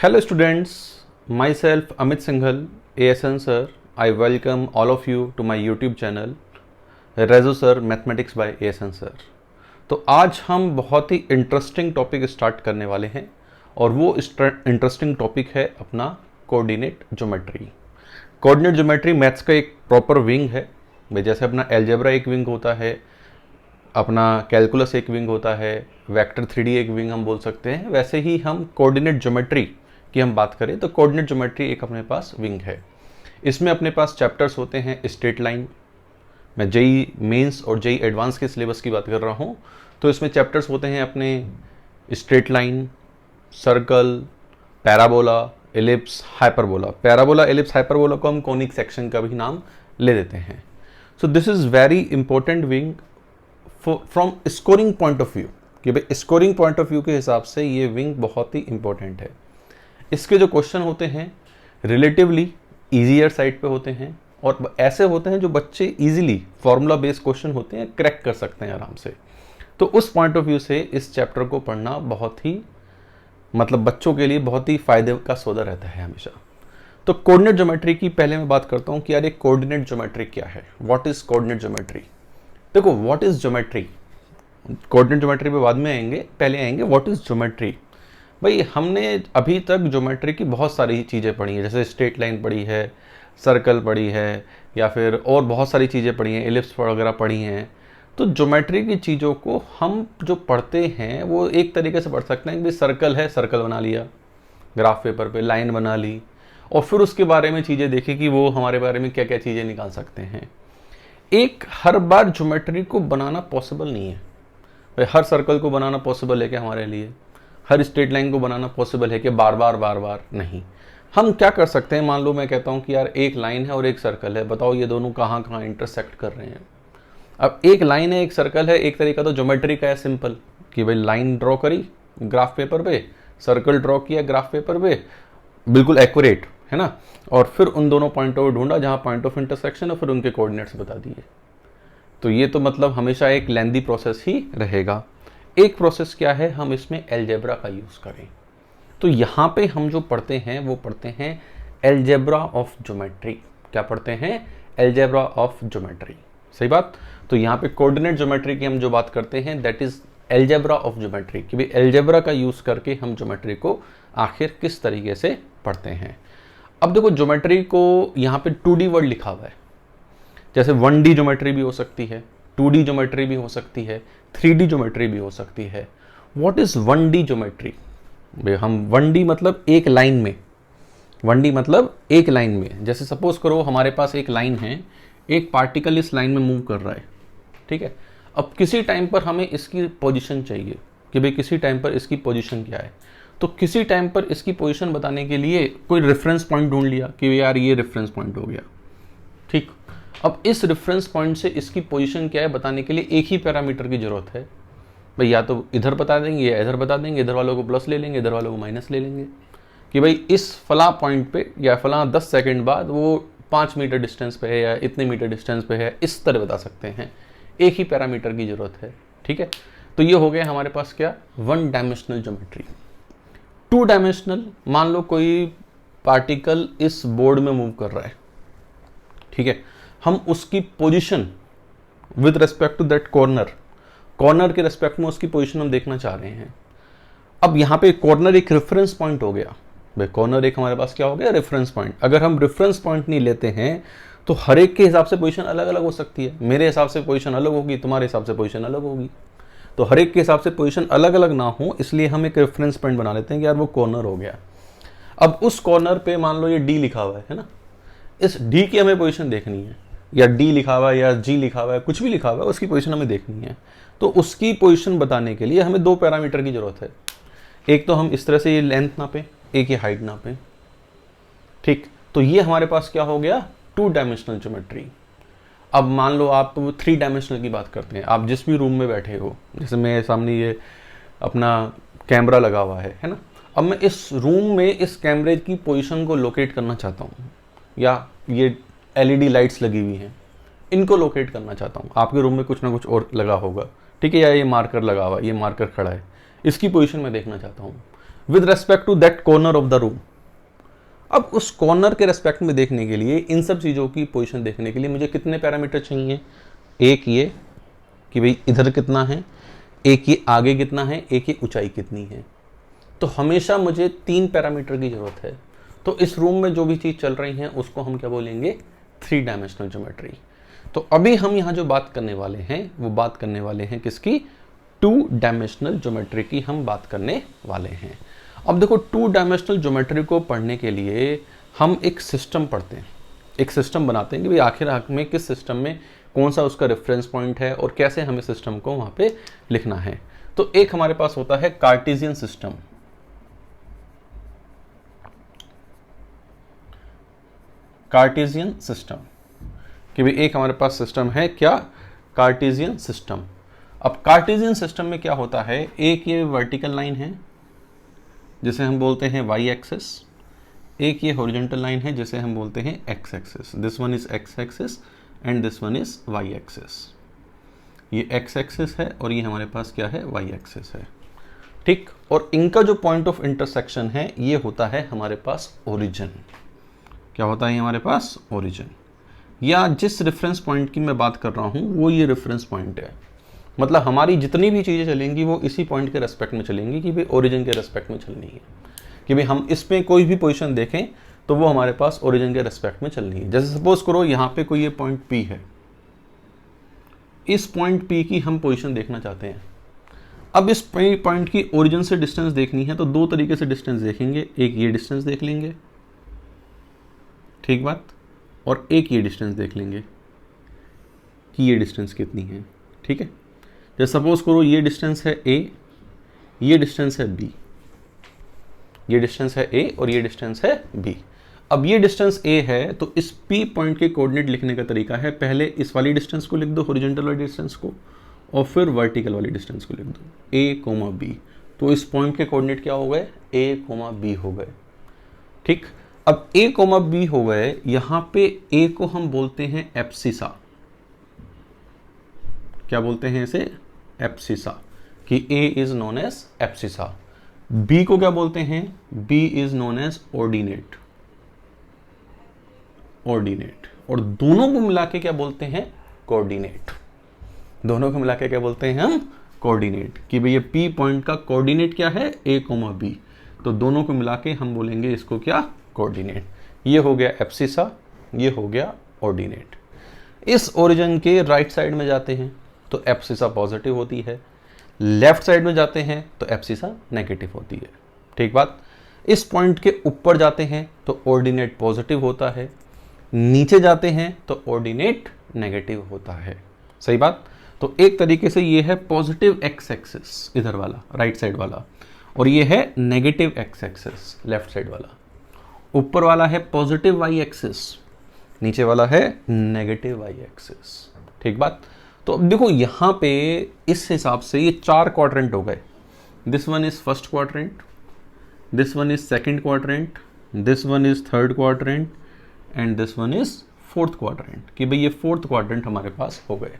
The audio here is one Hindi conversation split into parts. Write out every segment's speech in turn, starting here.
Hello students, myself Amit Singhal, ASN sir. I welcome all of you to my YouTube channel Rezo sir Mathematics by ASN sir. तो आज हम बहुत ही इंटरेस्टिंग टॉपिक स्टार्ट करने वाले हैं और वो इंटरेस्टिंग टॉपिक है अपना coordinate geometry. Coordinate geometry maths का एक प्रॉपर विंग है। जैसे अपना अलजेब्रा एक विंग होता है, अपना कैलकुलस एक विंग होता है, वेक्टर 3D एक विंग हम बोल सकते हैं, वैसे ही हम कोऑर्डिनेट ज्योमेट्री की हम बात करें तो कोऑर्डिनेट ज्योमेट्री एक अपने पास विंग है। इसमें अपने पास चैप्टर्स होते हैं स्ट्रेट लाइन। मैं जेई मेंस और जेई एडवांस के सिलेबस की बात कर रहा हूँ, तो इसमें चैप्टर्स होते हैं अपने straight line, circle, parabola, ellipse, hyperbola. Parabola, ellipse, hyperbola को हम कॉनिक सेक्शन का भी नाम ले देते हैं। So this is very important wing from scoring point of view, कि भाई स्कोरिंग पॉइंट ऑफ व्यू के हिसाब से ये विंग बहुत ही इंपॉर्टेंट है। इसके जो क्वेश्चन होते हैं रिलेटिवली ईजियर साइड पे होते हैं और ऐसे होते हैं जो बच्चे इजीली फॉर्मूला बेस्ड क्वेश्चन होते हैं क्रैक कर सकते हैं आराम से। तो उस पॉइंट ऑफ व्यू से इस चैप्टर को पढ़ना बहुत ही बच्चों के लिए बहुत ही फायदे का सौदा रहता है हमेशा। तो कोऑर्डिनेट ज्योमेट्री की पहले मैं बात करता हूँ कि यार ये कोऑर्डिनेट ज्योमेट्री क्या है, व्हाट इज कोऑर्डिनेट ज्योमेट्री। देखो what is geometry, coordinate geometry पे बाद में आएंगे, पहले आएंगे व्हाट इज ज्योमेट्री। भाई हमने अभी तक ज्योमेट्री की बहुत सारी चीज़ें पढ़ी हैं, जैसे स्ट्रेट लाइन पढ़ी है, सर्कल पढ़ी है, या फिर और बहुत सारी चीज़ें पढ़ी हैं, एलिप्स वगैरह पढ़ी हैं। तो ज्योमेट्री की चीज़ों को हम जो पढ़ते हैं वो एक तरीके से पढ़ सकते हैं कि सर्कल है, सर्कल बना लिया ग्राफ पेपर पे, लाइन बना ली, और फिर उसके बारे में चीज़ें देखी कि वो हमारे बारे में क्या क्या चीज़ें निकाल सकते हैं। एक हर बार ज्योमेट्री को बनाना पॉसिबल नहीं है। भाई हर सर्कल को बनाना पॉसिबल है क्या हमारे लिए, हर स्ट्रेट लाइन को बनाना पॉसिबल है कि बार बार नहीं। हम क्या कर सकते हैं, मान लो मैं कहता हूँ कि यार एक लाइन है और एक सर्कल है, बताओ ये दोनों कहाँ कहाँ इंटरसेक्ट कर रहे हैं। अब एक लाइन है एक सर्कल है, एक तरीका तो ज्योमेट्री का है सिंपल, कि भाई लाइन ड्रॉ करी ग्राफ पेपर पे, सर्कल ड्रॉ किया ग्राफ पेपर पे, बिल्कुल एक्यूरेट है ना, और फिर उन दोनों पॉइंटों को ढूंढा जहाँ पॉइंट ऑफ इंटरसेक्शन है, फिर उनके कोऑर्डिनेट्स बता दिए। तो ये तो हमेशा एक लेंदी प्रोसेस ही रहेगा। एक प्रोसेस क्या है, हम इसमें अलजेब्रा का यूज़ करें। तो यहाँ पे हम जो पढ़ते हैं वो पढ़ते हैं अलजेब्रा ऑफ ज्योमेट्री। क्या पढ़ते हैं, अलजेब्रा ऑफ ज्योमेट्री, सही बात। तो यहाँ पे कोऑर्डिनेट ज्योमेट्री की हम जो बात करते हैं that is algebra of geometry, कि भाई अलजेब्रा का यूज़ करके हम ज्योमेट्री को आखिर किस तरीके से पढ़ते हैं। अब देखो ज्योमेट्री को यहाँ पे 2D वर्ड लिखा हुआ है, जैसे 1D ज्योमेट्री भी हो सकती है, 2D ज्योमेट्री भी हो सकती है, 3D ज्योमेट्री भी हो सकती है। व्हाट इज 1D ज्योमेट्री, हम 1D मतलब एक लाइन में, 1D मतलब एक लाइन में। जैसे सपोज करो हमारे पास एक लाइन है, एक पार्टिकल इस लाइन में मूव कर रहा है, ठीक है। अब किसी टाइम पर हमें इसकी पोजीशन चाहिए कि भाई किसी टाइम पर इसकी पोजीशन क्या है। तो किसी टाइम पर इसकी पोजीशन बताने के लिए कोई रेफरेंस पॉइंट ढूंढ लिया कि यार ये रेफरेंस पॉइंट हो गया, ठीक। अब इस रेफरेंस पॉइंट से इसकी पोजीशन क्या है बताने के लिए एक ही पैरामीटर की जरूरत है। भाई या तो इधर बता देंगे या इधर बता देंगे, इधर वालों को प्लस ले लेंगे, इधर वालों को माइनस ले लेंगे, कि भाई इस फला पॉइंट पे या फला 10 सेकंड बाद वो 5 मीटर डिस्टेंस पे है या इतने मीटर डिस्टेंस पे है, इस तरह बता सकते हैं। एक ही पैरामीटर की जरूरत है, ठीक है। तो ये हो गया हमारे पास क्या, 1 डायमेंशनल ज्योमेट्री। 2 डायमेंशनल, मान लो कोई पार्टिकल इस बोर्ड में मूव कर रहा है, ठीक है। हम उसकी position with respect to that corner के रेस्पेक्ट में उसकी पोजीशन हम देखना चाह रहे हैं। अब यहाँ पे कॉर्नर एक रेफरेंस पॉइंट हो गया। भाई कॉर्नर एक हमारे पास क्या हो गया, रेफरेंस पॉइंट। अगर हम रेफरेंस पॉइंट नहीं लेते हैं तो हर एक के हिसाब से पोजीशन अलग अलग हो सकती है। मेरे हिसाब से पोजीशन अलग होगी, तुम्हारे हिसाब से पोजीशन अलग होगी। तो हर एक के हिसाब से पोजीशन अलग अलग ना हो, इसलिए हम एक रेफरेंस पॉइंट बना लेते हैं कि यार वो कॉर्नर हो गया। अब उस कॉर्नर पे मान लो ये डी लिखा हुआ है ना, इस डी की हमें पोजीशन देखनी है, या डी लिखा हुआ है या जी लिखा हुआ है, कुछ भी लिखा हुआ है, उसकी पोजीशन हमें देखनी है। तो उसकी पोजीशन बताने के लिए हमें 2 पैरामीटर की जरूरत है। एक तो हम इस तरह से ये लेंथ नापें, एक ये हाइट नापें, ठीक। तो ये हमारे पास क्या हो गया, 2 डायमेंशनल ज्योमेट्री। अब मान लो आप 3 डायमेंशनल की बात करते हैं, आप जिस भी रूम में बैठे हो, जैसे मेरे सामने ये अपना कैमरा लगा हुआ है ना। अब मैं इस रूम में इस कैमरे की पोजीशन को लोकेट करना चाहता हूँ, या ये LED लाइट्स लगी हुई हैं, इनको लोकेट करना चाहता हूँ। आपके रूम में कुछ ना कुछ और लगा होगा, ठीक है, या ये मार्कर लगा हुआ है, ये मार्कर खड़ा है, इसकी पोजीशन मैं देखना चाहता हूँ। With respect to that corner of the room. अब उस कॉर्नर के रेस्पेक्ट में देखने के लिए, इन सब चीज़ों की पोजीशन देखने के लिए मुझे कितने पैरामीटर चाहिए? एक ये कि भाई इधर कितना है, एक ये आगे कितना है, एक ये ऊंचाई कितनी है। तो हमेशा मुझे 3 पैरामीटर की जरूरत है। तो इस रूम में जो भी चीज़ चल रही है उसको हम क्या बोलेंगे? 3 डायमेंशनल ज्योमेट्री। तो अभी हम यहाँ जो बात करने वाले हैं वो बात करने वाले हैं किसकी? 2 डायमेंशनल ज्योमेट्री की हम बात करने वाले हैं। अब देखो 2 डायमेंशनल ज्योमेट्री को पढ़ने के लिए हम एक सिस्टम पढ़ते हैं, एक सिस्टम बनाते हैं कि भाई आखिर में किस सिस्टम में कौन सा उसका रेफरेंस पॉइंट है और कैसे हमें सिस्टम को वहाँ पे लिखना है। तो एक हमारे पास होता है कार्टेशियन सिस्टम, कार्टेशियन सिस्टम, कि भाई एक हमारे पास सिस्टम है क्या? Cartesian system. अब कार्टेशियन सिस्टम में क्या होता है? एक ये वर्टिकल लाइन है जिसे हम बोलते हैं वाई एक्सिस, एक ये हॉरिजॉन्टल लाइन है जिसे हम बोलते हैं x axis. This one is x axis and this one is y axis. ये एक्स एक्सिस है और ये हमारे पास क्या है? वाई एक्सिस है, ठीक। और इनका जो पॉइंट ऑफ इंटरसेक्शन है ये होता है हमारे पास ओरिजिन। क्या होता है हमारे पास? ओरिजिन। या जिस रेफरेंस पॉइंट की मैं बात कर रहा हूँ वो ये रेफरेंस पॉइंट है। मतलब हमारी जितनी भी चीज़ें चलेंगी वो इसी पॉइंट के रेस्पेक्ट में चलेंगी कि भाई ओरिजिन के रेस्पेक्ट में चलनी है, कि भाई हम इसमें कोई भी पोजीशन देखें तो वो हमारे पास ओरिजिन के रेस्पेक्ट में चलनी है। जैसे सपोज करो यहाँ पे कोई ये पॉइंट P है, इस पॉइंट P की हम पोजीशन देखना चाहते हैं। अब इस पॉइंट की ओरिजिन से डिस्टेंस देखनी है तो 2 तरीके से डिस्टेंस देखेंगे। एक ये डिस्टेंस देख लेंगे, ठीक बात, और एक ये डिस्टेंस देख लेंगे कि ये डिस्टेंस कितनी है, ठीक है। जैसे सपोज करो ये डिस्टेंस है A, ये डिस्टेंस है B, ये डिस्टेंस है A और ये डिस्टेंस है B। अब ये डिस्टेंस A है तो इस P पॉइंट के कोऑर्डिनेट लिखने का तरीका है, पहले इस वाली डिस्टेंस को लिख दो, हॉरिजॉन्टल वाली डिस्टेंस को, और फिर वर्टिकल वाली डिस्टेंस को लिख दो, A, B। तो इस पॉइंट के कोऑर्डिनेट क्या हो गए? A, B हो गए, ठीक। अब A, B हो गए, यहां पे A को हम बोलते हैं एब्सिसा। क्या बोलते हैं इसे? एब्सिसा, कि A is known as abscissa. B को क्या बोलते हैं? B is known as ordinate, ordinate. और दोनों को मिला के क्या बोलते हैं? कोऑर्डिनेट। दोनों को मिला के क्या बोलते हैं हम? कोऑर्डिनेट। कि भाई ये P पॉइंट का कोऑर्डिनेट क्या है? A, B। तो दोनों को मिला के हम बोलेंगे इसको क्या? कोऑर्डिनेट। ये हो गया एब्सिसा, ये हो गया ऑर्डिनेट। इस ओरिजिन के राइट साइड में जाते हैं तो एब्सिसा पॉजिटिव होती है, लेफ्ट साइड में जाते हैं तो एब्सिसा नेगेटिव होती है, ठीक बात। इस पॉइंट के ऊपर जाते हैं तो ऑर्डिनेट पॉजिटिव होता है, नीचे जाते हैं तो ऑर्डिनेट नेगेटिव होता है, सही बात। तो एक तरीके से ये है पॉजिटिव एक्स एक्सिस इधर वाला, राइट साइड वाला, और ये है negative x axis left side वाला। ऊपर वाला है पॉजिटिव वाई एक्सिस, नीचे वाला है नेगेटिव वाई एक्सिस, ठीक बात। तो अब देखो यहाँ पे इस हिसाब से ये 4 क्वाड्रेंट हो गए। This one is first quadrant, this one is second quadrant, this one is third quadrant and this one is fourth quadrant, कि भाई ये फोर्थ क्वाड्रेंट हमारे पास हो गए।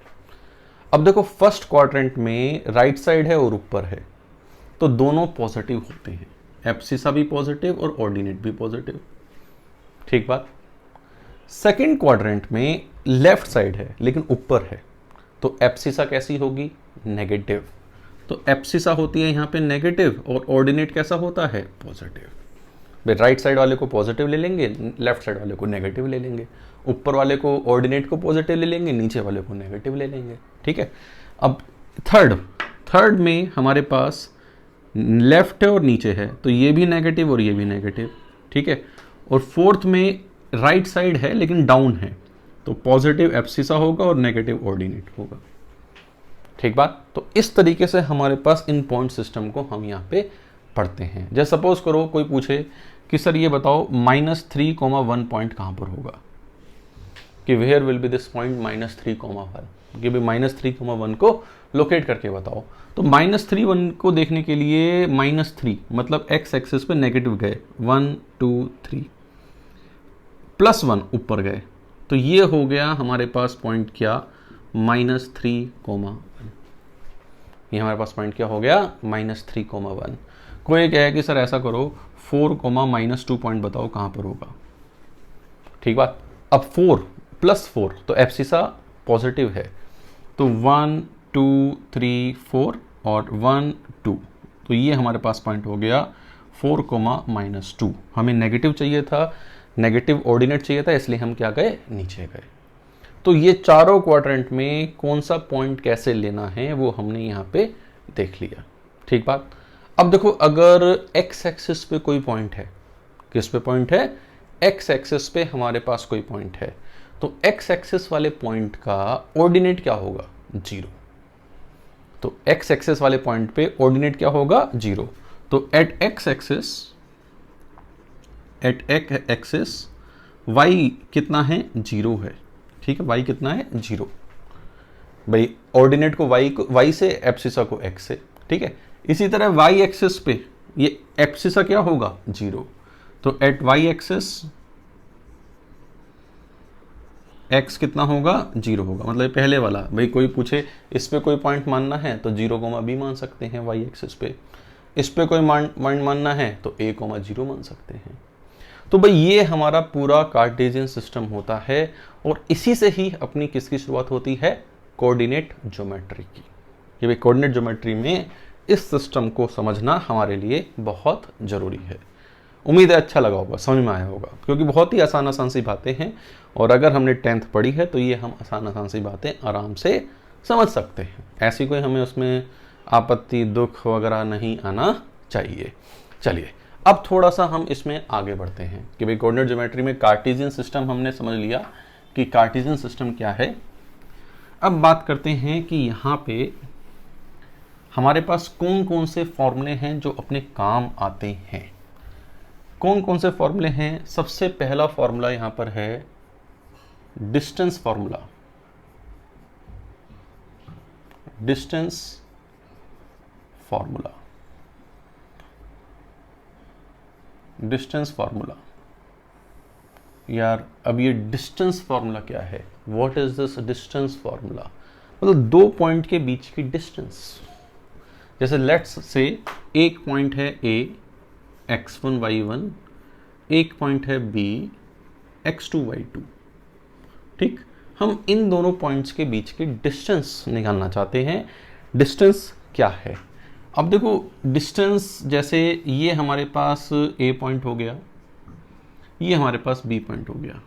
अब देखो फर्स्ट क्वाड्रेंट में राइट साइड है और ऊपर है तो दोनों पॉजिटिव होते हैं, एब्सिसा भी पॉजिटिव और ऑर्डिनेट भी पॉजिटिव, ठीक बात। सेकंड क्वाड्रेंट में लेफ्ट साइड है लेकिन ऊपर है तो एब्सिसा कैसी होगी? नेगेटिव। तो एब्सिसा होती है यहाँ पे नेगेटिव और ऑर्डिनेट कैसा होता है? पॉजिटिव। भाई राइट साइड वाले को पॉजिटिव ले लेंगे, लेफ्ट साइड वाले को नेगेटिव ले लेंगे, ऊपर वाले को ऑर्डिनेट को पॉजिटिव ले लेंगे, नीचे वाले को नेगेटिव ले लेंगे, ठीक है। अब थर्ड में हमारे पास लेफ्ट है और नीचे है तो ये भी नेगेटिव और ये भी नेगेटिव, ठीक है। और फोर्थ में राइट साइड है लेकिन डाउन है तो पॉजिटिव एब्सिसा होगा और नेगेटिव ऑर्डिनेट होगा, ठीक बात। तो इस तरीके से हमारे पास इन पॉइंट सिस्टम को हम यहाँ पे पढ़ते हैं। जैसे सपोज करो कोई पूछे कि सर ये बताओ -3,1 पॉइंट कहाँ पर होगा, कि where will be this point -3,1, कि भाई -3,1 को लोकेट करके बताओ। तो -3,1 को देखने के लिए -3 मतलब एक्स एक्सिस पे नेगेटिव गए, 1 2 3 +1 ऊपर गए तो ये हो गया हमारे पास पॉइंट क्या? -3,1। ये हमारे पास पॉइंट क्या हो गया? -3,1। कोई कहे कि सर ऐसा करो 4 कोमा -2 पॉइंट बताओ कहाँ पर होगा, ठीक बात। अब 4 + 4 तो एब्सिसा पॉजिटिव है, तो 1 2 3 4 और 1 2, तो ये हमारे पास पॉइंट हो गया 4 कोमा -2। हमें नेगेटिव चाहिए था, नेगेटिव ऑर्डिनेट चाहिए था, इसलिए हम क्या गए, नीचे गए। तो ये चारों क्वाड्रेंट में कौन सा पॉइंट कैसे लेना है वो हमने यहाँ पे देख लिया, ठीक बात। अब देखो अगर एक्स एक्सिस पे कोई पॉइंट है, किस पे पॉइंट है, एक्स एक्सिस पे हमारे पास कोई पॉइंट है, तो एक्स एक्सिस वाले पॉइंट का ऑर्डिनेट क्या होगा, 0। तो एक्स एक्सिस वाले पॉइंट पे ऑर्डिनेट क्या होगा, 0। तो एट एक्स एक्सिस वाई कितना है, 0 है, ठीक है। वाई कितना है, 0। भाई ऑर्डिनेट को वाई से, एब्सिसा को एक्स से, ठीक है। इसी तरह वाई एक्सिस पे ये एब्सिसा क्या होगा, 0। तो एट वाई एक्सिस एक्स कितना होगा, 0 होगा। मतलब पहले वाला, भाई कोई पूछे इस पे कोई पॉइंट मानना है तो 0, b मान सकते हैं वाई एक्सिस पे, इस पे कोई पॉइंट मानना है तो a, 0 मान सकते हैं। तो भाई ये हमारा पूरा कार्टेशियन सिस्टम होता है, और इसी से ही अपनी किसकी शुरुआत होती है, कोऑर्डिनेट ज्योमेट्री की। ये भाई कोऑर्डिनेट ज्योमेट्री में इस सिस्टम को समझना हमारे लिए बहुत ज़रूरी है। उम्मीद है अच्छा लगा होगा, समझ में आया होगा, क्योंकि बहुत ही आसान सी बातें हैं, और अगर हमने 10th पढ़ी है तो ये हम आसान सी बातें आराम से समझ सकते हैं। ऐसी कोई हमें उसमें आपत्ति दुख वगैरह नहीं आना चाहिए। चलिए अब थोड़ा सा हम इसमें आगे बढ़ते हैं कि भाई कोऑर्डिनेट ज्योमेट्री में कार्टेशियन सिस्टम हमने समझ लिया कि कार्टेशियन सिस्टम क्या है। अब बात करते हैं कि यहाँ पे हमारे पास कौन कौन से फॉर्मूले हैं जो अपने काम आते हैं। कौन कौन से फॉर्मूले हैं, सबसे पहला फॉर्मूला यहाँ पर है distance formula. Distance formula, distance formula. यार अब ये डिस्टेंस फॉर्मूला क्या है, what is this distance formula, मतलब दो पॉइंट के बीच की डिस्टेंस। जैसे लेट्स से एक पॉइंट है A x1 y1, एक पॉइंट है B x2 y2, ठीक। हम इन दोनों पॉइंट्स के बीच की डिस्टेंस निकालना चाहते हैं। डिस्टेंस क्या है, अब देखो डिस्टेंस, जैसे ये हमारे पास A पॉइंट हो गया, ये हमारे पास B पॉइंट हो गया,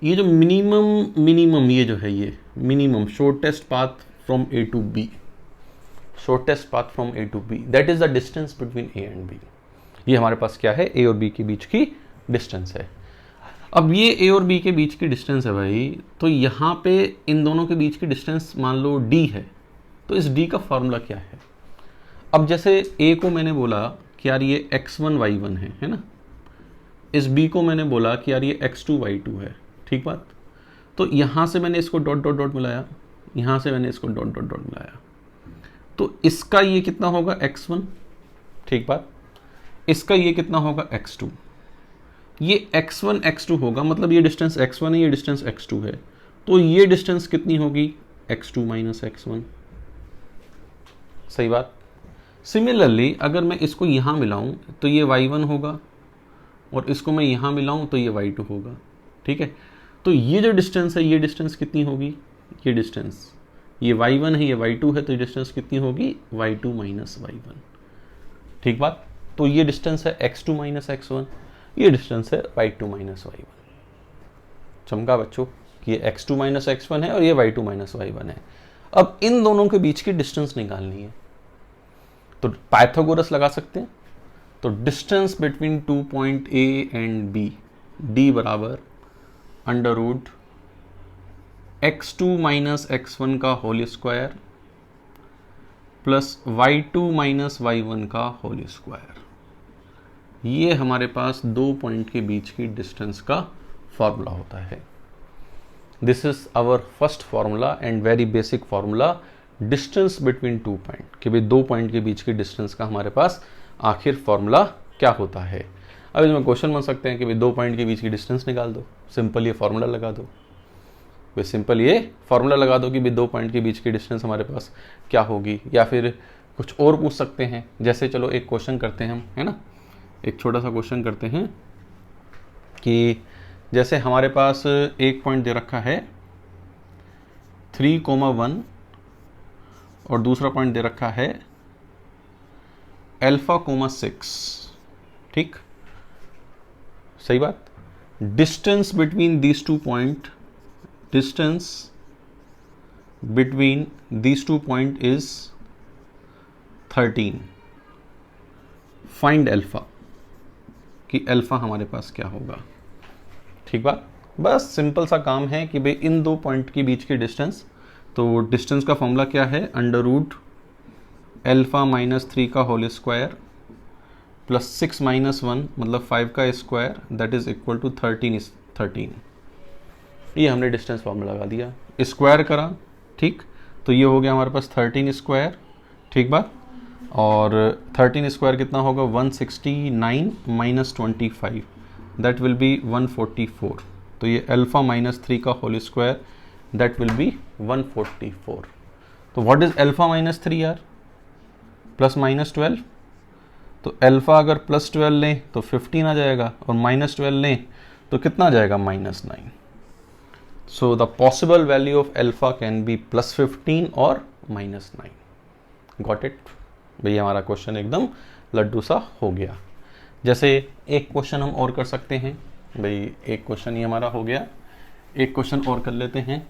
ये जो मिनिमम ये जो है, ये minimum shortest path from A to B, shortest path from A to B, that is the distance between A and B। ये हमारे पास क्या है, A और B के बीच की डिस्टेंस है। अब ये A और B के बीच की डिस्टेंस है भाई, तो यहाँ पे इन दोनों के बीच की डिस्टेंस मान लो D है, तो इस D का फॉर्मूला क्या है। अब जैसे A को मैंने बोला कि यार ये x1 y1 है ना, इस B को मैंने बोला कि यार ये x2 y2 है, ठीक बात। तो यहाँ से मैंने इसको डॉट डॉट डॉट मिलाया, यहाँ से मैंने इसको डॉट डॉट डॉट मिलाया, तो इसका ये कितना होगा x1, ठीक बात। इसका ये कितना होगा x2, ये x1 x2 होगा, मतलब ये डिस्टेंस x1 है, ये डिस्टेंस x2 है, तो ये डिस्टेंस कितनी होगी, x2 माइनस x1, सही बात। सिमिलरली अगर मैं इसको यहाँ मिलाऊं तो ये y1 होगा, और इसको मैं यहाँ मिलाऊं तो ये y2 होगा, ठीक है। तो ये जो डिस्टेंस है, ये डिस्टेंस कितनी होगी, ये डिस्टेंस, ये y1 है, ये y2 है, तो ये डिस्टेंस कितनी होगी, y2 माइनस y1, ठीक बात। तो ये डिस्टेंस है x2 माइनस x1, ये डिस्टेंस है y2 माइनस y1। चमका बच्चों कि ये x2 माइनस x1 है और ये y2 माइनस y1 है। अब इन दोनों के बीच की डिस्टेंस निकालनी है, तो पाइथागोरस लगा सकते हैं। तो distance between 2 point A and B, D बराबर under root x2 minus x1 का whole square plus y2 minus y1 का होल स्क्वायर। ये हमारे पास दो पॉइंट के बीच की डिस्टेंस का फॉर्मूला होता है। This is our first formula and very basic formula, distance between two point, कि भाई दो पॉइंट के बीच की डिस्टेंस का हमारे पास आखिर फॉर्मूला क्या होता है। अब इसमें क्वेश्चन बन सकते हैं कि भाई दो पॉइंट के बीच की डिस्टेंस निकाल दो, सिंपल ये फॉर्मूला लगा दो, भाई सिंपल ये फॉर्मूला लगा दो कि भाई दो पॉइंट के बीच की डिस्टेंस हमारे पास क्या होगी, या फिर कुछ और पूछ सकते हैं, जैसे चलो एक क्वेश्चन करते हैं हम, है ना, एक छोटा सा क्वेश्चन करते हैं कि जैसे हमारे पास एक पॉइंट दे रखा है 3,1 और दूसरा पॉइंट दे रखा है α,6, ठीक, सही बात। Distance between these two point, distance between these two point is 13। Find alpha, कि अल्फा हमारे पास क्या होगा, ठीक बात। बस सिंपल सा काम है कि भाई इन दो पॉइंट के बीच की डिस्टेंस, तो डिस्टेंस का फॉर्मूला क्या है, √α-3 का होल स्क्वायर प्लस 6 - 1 मतलब 5 का square, that is equal to 13। ये हमने डिस्टेंस फॉर्मूला लगा दिया, स्क्वायर करा, ठीक, तो ये हो गया हमारे पास 13 स्क्वायर, ठीक बात। और 13 स्क्वायर कितना होगा, 169 - 25, दैट विल बी 144। तो ये α-3 का whole square, that will be 144। तो व्हाट इज α-3 यार, +-12। तो अल्फा अगर +12 लें तो 15 आ जाएगा, और -12 लें तो कितना आ जाएगा, -9। So the possible value of alpha can be +15 और -9। गॉट इट भैया, हमारा क्वेश्चन एकदम लड्डू सा हो गया। जैसे एक क्वेश्चन हम और कर सकते हैं भाई, एक क्वेश्चन ही हमारा हो गया, एक क्वेश्चन और कर लेते हैं।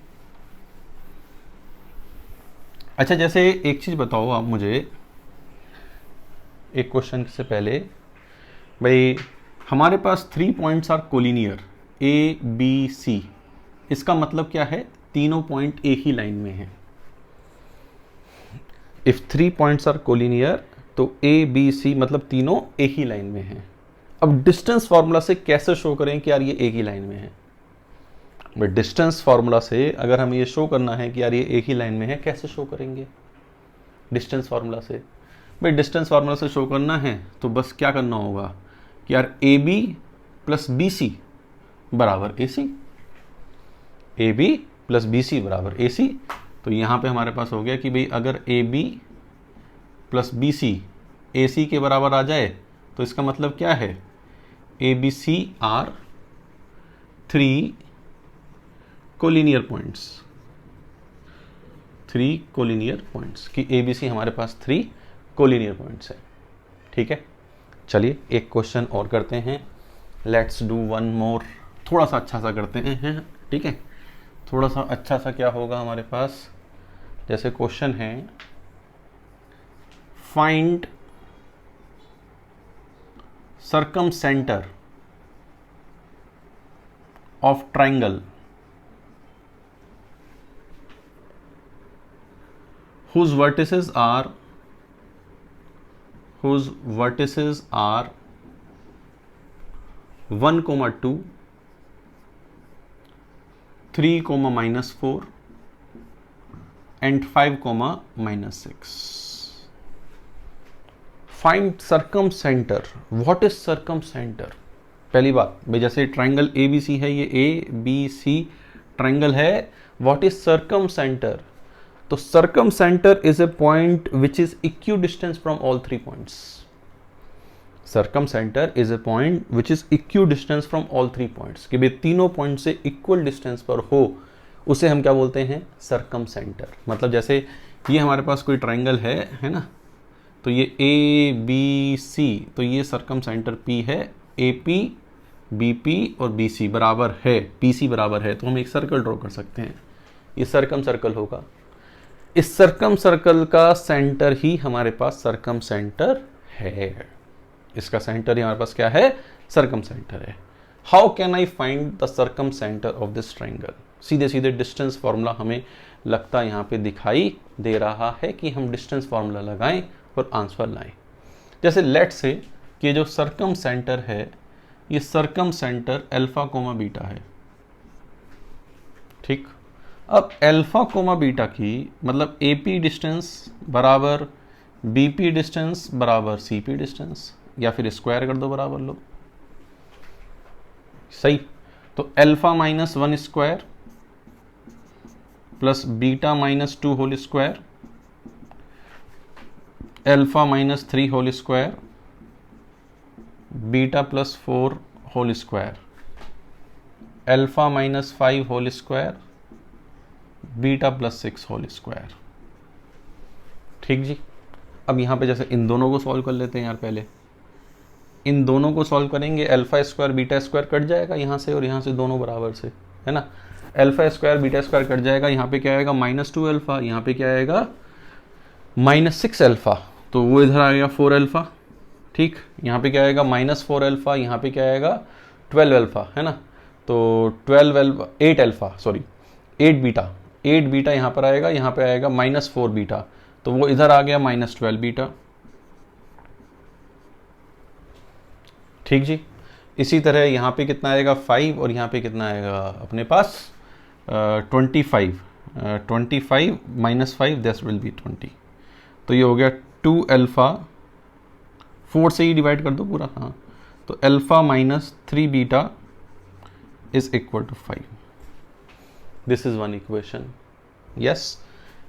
अच्छा, जैसे एक चीज़ बताओ आप मुझे, एक क्वेश्चन से पहले भाई, हमारे पास 3 points are collinear A, B, C, इसका मतलब क्या है, तीनों पॉइंट एक ही लाइन में हैं। इफ 3 पॉइंट्स आर कोलिनियर तो A, B, C मतलब तीनों एक ही लाइन में हैं। अब डिस्टेंस फार्मूला से कैसे शो करें कि यार ये एक ही लाइन में है, भाई डिस्टेंस फार्मूला से अगर हमें ये शो करना है कि यार ये एक ही लाइन में है, कैसे शो करेंगे डिस्टेंस फार्मूला से, भाई डिस्टेंस फार्मूला से शो करना है तो बस क्या करना होगा कि यार AB + BC बराबर AC, AB + BC बराबर AC। तो यहाँ पे हमारे पास हो गया कि भाई अगर AB + BC AC के बराबर आ जाए तो इसका मतलब क्या है, ABC are 3 collinear points, 3 collinear points, कि ABC हमारे पास 3 कोलिनियर पॉइंट्स है, ठीक है। चलिए एक क्वेश्चन और करते हैं, लेट्स डू वन मोर, थोड़ा सा अच्छा सा करते हैं, ठीक है, थोड़ा सा अच्छा सा क्या होगा हमारे पास, जैसे क्वेश्चन है find circumcenter of triangle whose vertices are 1,2, 3, -4 and 5, -6। Find circumcentre. What is circumcentre? पहली बात भाई, जैसे ट्राइंगल ABC है, ये ABC ट्राइंगल है, व्हाट इज सर्कमसेंटर? तो circumcentre is a point which is equidistance from all 3 points. Circumcentre is a point which is equidistance from all 3 points, कि भाई तीनों पॉइंट से इक्वल डिस्टेंस पर हो, उसे हम क्या बोलते हैं, सर्कमसेंटर। मतलब जैसे ये हमारे पास कोई ट्राइंगल है ना, तो ये ABC, तो ये सर्कमसेंटर P है, AP, BP और BC बराबर है, PC बराबर है, तो हम एक सर्कल ड्रॉ कर सकते हैं, ये सर्कम सर्कल होगा। इस सर्कम सर्कल का सेंटर ही हमारे पास सर्कम सेंटर है, इसका सेंटर ही हमारे पास क्या है, सर्कम सेंटर है। How can I find the circumcentre of this triangle? सीधे सीधे डिस्टेंस फार्मूला हमें लगता यहाँ पे दिखाई दे रहा है कि हम डिस्टेंस फार्मूला लगाएं और आंसर लाएं। जैसे लेट से कि जो सर्कम सेंटर है, ये सर्कम सेंटर α, β है, ठीक। अब α, β की मतलब AP डिस्टेंस बराबर BP डिस्टेंस बराबर CP डिस्टेंस, या फिर स्क्वायर कर दो बराबर लो, सही। तो α-1 square plus β -2 whole square alpha minus 3 whole square beta plus 4 whole square, alpha minus 5 whole square beta plus 6 whole square. ठीक जी। अब यहाँ पे जैसे इन दोनों को सॉल्व कर लेते हैं यार। पहले इन दोनों को सॉल्व करेंगे, alpha square beta square cut जाएगा यहाँ से और यहाँ से दोनों बराबर से, है ना। Alpha square beta square cut जाएगा, यहाँ पे क्या आएगा -2 अल्फा, यहाँ पे क्या आएगा -6 अल्फा, तो वो इधर आ गया 4 अल्फा। ठीक, यहाँ पे क्या आएगा -4 अल्फा, यहाँ पे क्या आएगा 12 अल्फा, है ना। तो 12 alpha 8 alpha sorry 8 beta, 8 beta यहाँ पर आएगा, यहाँ पे आएगा -4 बीटा, तो वो इधर आ गया -12 बीटा। ठीक जी। इसी तरह यहाँ पे कितना आएगा 5 और यहाँ पे कितना आएगा अपने पास 25 -5 दिस विल बी 20, तो ये हो गया 2 अल्फा, 4 से ही डिवाइड कर दो पूरा, हाँ, तो alpha -3 beta is equal to 5। This is one equation. Yes,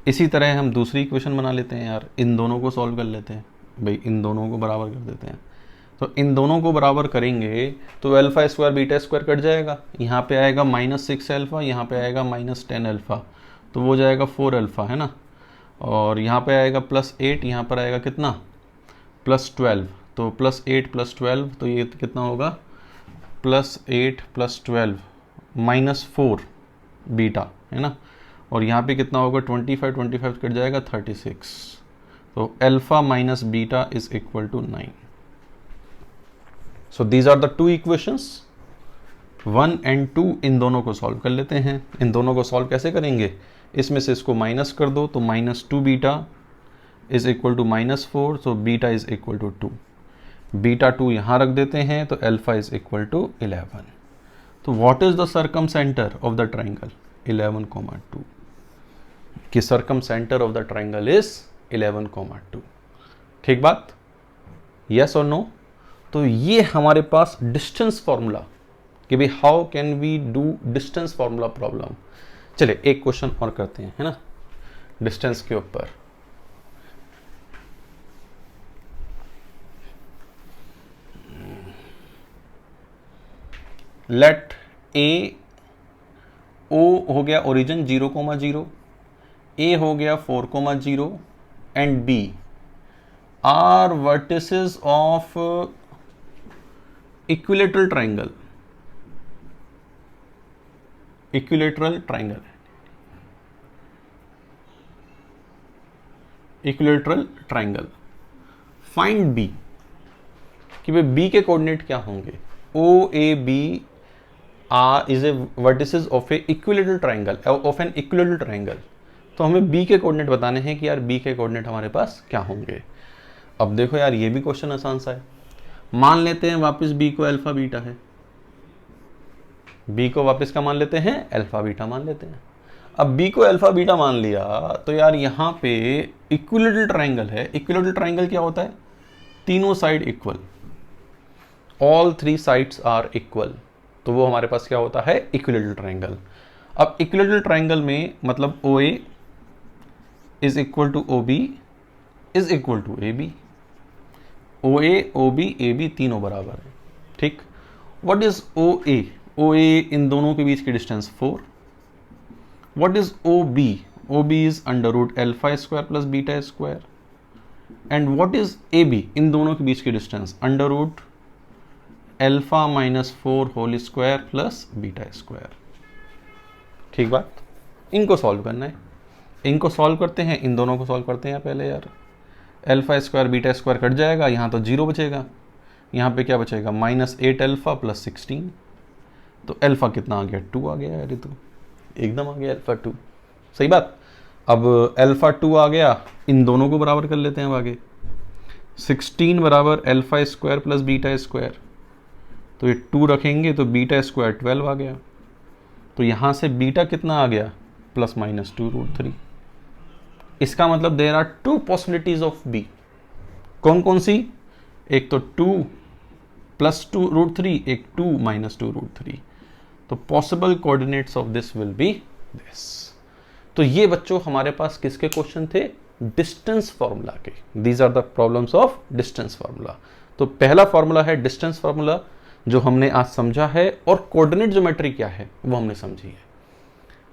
इसी तरह हम दूसरी इक्वेशन बना लेते हैं यार। इन दोनों को सॉल्व कर लेते हैं भाई, इन दोनों को बराबर कर देते हैं। तो इन दोनों को बराबर करेंगे तो alpha square beta square cut जाएगा, यहाँ पे आएगा -6 अल्फा, यहाँ पे आएगा -10 अल्फा, तो वो जाएगा 4 अल्फा, है ना। और यहाँ पे आएगा +8, यहाँ पर आएगा कितना +12, तो +8 +12, तो ये कितना होगा +8 +12 -4 बीटा, है ना। और यहाँ पे कितना होगा 25 कट जाएगा 36, तो alpha minus beta is equal to 9। So these are the two equations 1 and 2। इन दोनों को सॉल्व कर लेते हैं। इन दोनों को सॉल्व कैसे करेंगे, इसमें से इसको माइनस कर दो, तो -2 बीटा इज इक्वल टू -4, तो beta is equal to 2, beta 2 यहाँ रख देते हैं, तो अल्फा इज इक्वल टू 11। तो what is the circumcentre of the triangle 11,2, कि circumcentre of the triangle is 11,2। ठीक बात, यस और नो। तो ये हमारे पास डिस्टेंस फॉर्मूला, कि भाई how can we do distance formula problem. चलिए एक क्वेश्चन और करते हैं, है ना, डिस्टेंस के ऊपर। लेट ए, ओ हो गया ओरिजिन 0,0, ए हो गया 4,0 and B are vertices of equilateral triangle. Equilateral triangle, equilateral triangle. Find B, कि भाई बी के कोऑर्डिनेट क्या होंगे। O A B is a vertices of a equilateral triangle, of an equilateral triangle. तो हमें बी के कोऑर्डिनेट बताने हैं कि यार बी के कोऑर्डिनेट हमारे पास क्या होंगे। अब देखो यार, ये भी क्वेश्चन आसान सा है। मान लेते हैं वापस बी को अल्फा बीटा है, बी को वापस क्या मान लेते हैं, अल्फा बीटा मान लेते हैं। अब बी को अल्फा बीटा मान लिया, तो यार यहाँ पे इक्विलेटरल ट्राइंगल है। इक्विलेटरल ट्राइंगल क्या होता है, तीनों side equal, all 3 sides are equal, तो वो हमारे पास क्या होता है, इक्विलेटरल ट्राइंगल। अब इक्विलेटरल ट्राइंगल में मतलब O A is equal to O B is equal to A B, O A O B A B तीनों बराबर है। ठीक, व्हाट इज ओ ए, ओ ए इन दोनों के बीच की distance 4। What is O B, O B is √ alpha square plus beta square. And what is A B, इन दोनों के बीच की distance √ alpha -4 whole square plus beta square. ठीक बात, इनको सॉल्व करना है। इनको सॉल्व करते हैं, इन दोनों को सॉल्व करते हैं पहले यार। Alpha square beta square cut जाएगा, यहाँ तो 0 बचेगा, यहाँ पे क्या बचेगा -8 अल्फा प्लस 16, तो अल्फा कितना आ गया 2 आ गया यार, तो एकदम आ गया अल्फा 2। सही बात। अब अल्फा 2 आ गया, इन दोनों को बराबर कर लेते हैं अब आगे। 16 बराबर alpha square plus beta square, तो ये 2 रखेंगे तो बीटा स्क्वायर 12 आ गया, तो यहाँ से बीटा कितना आ गया ±2√3। इसका मतलब there are 2 possibilities of b. कौन कौन सी, एक तो 2 + 2√3, एक 2 - 2√3। तो possible coordinates of this will be this. तो ये बच्चों हमारे पास किसके क्वेश्चन थे, डिस्टेंस फार्मूला के। These are the problems of distance formula. तो पहला फार्मूला है डिस्टेंस फार्मूला जो हमने आज समझा है, और कोऑर्डिनेट ज्योमेट्री क्या है वो हमने समझी है।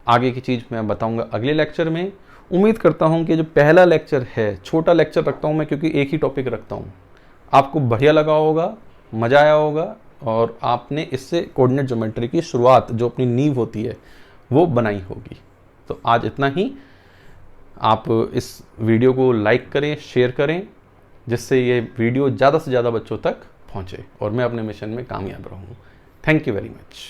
आगे की चीज़ मैं बताऊंगा अगले लेक्चर में। उम्मीद करता हूं कि जो पहला लेक्चर है, छोटा लेक्चर रखता हूं मैं क्योंकि एक ही टॉपिक रखता हूं, आपको बढ़िया लगा होगा, मज़ा आया होगा, और आपने इससे कोऑर्डिनेट ज्योमेट्री की शुरुआत जो अपनी नींव होती है वो बनाई होगी। तो आज इतना ही। आप इस वीडियो को लाइक करें, शेयर करें, जिससे ये वीडियो ज़्यादा से ज़्यादा बच्चों तक पहुँचे और मैं अपने मिशन में कामयाब रहूँ। Thank you very much.